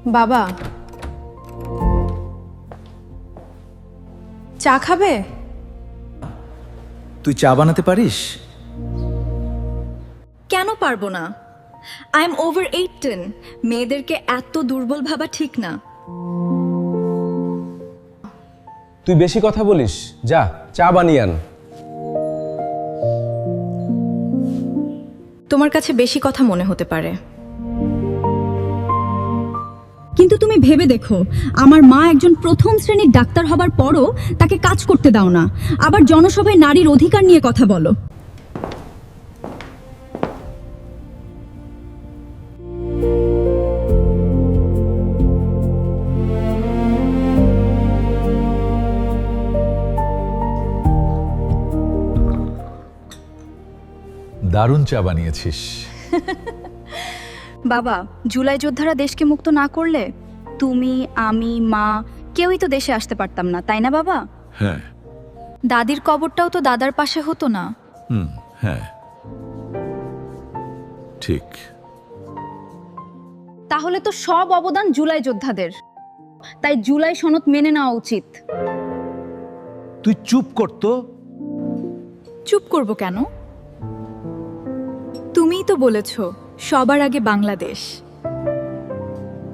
বাবা, চা খাবে? তুই চা বানাতে পারিস? কেন পারবো না? I am over 18। মেয়েদেরকে এত দুর্বল ভাবা ঠিক না। তুই বেশি কথা বলিস, যা চা বানিয়ে আন। তোমার কাছে বেশি কথা মনে হতে পারে, কিন্তু তুমি ভেবে দেখো, আমার মা একজন প্রথম শ্রেণীর ডাক্তার হবার পরও তাকে কাজ করতে দাও না, আবার জনসভায় নারীর অধিকার নিয়ে কথা বলো। দারুণ চা বানিয়েছিস। বাবা, জুলাই যোদ্ধারা দেশকে মুক্ত না করলে তুমি, আমি, মা কেউই তো দেশে আসতে পারতাম না, তাই না বাবা? হ্যাঁ। দাদির কবরটাও তো দাদার পাশে হতো না। হ্যাঁ, ঠিক। তাহলে তো সব অবদান জুলাই যোদ্ধাদের, তাই জুলাই সনদ মেনে নেওয়া উচিত। তুই চুপ করতো। চুপ করব কেন? তুমিই তো বলেছো সবার আগে বাংলাদেশ।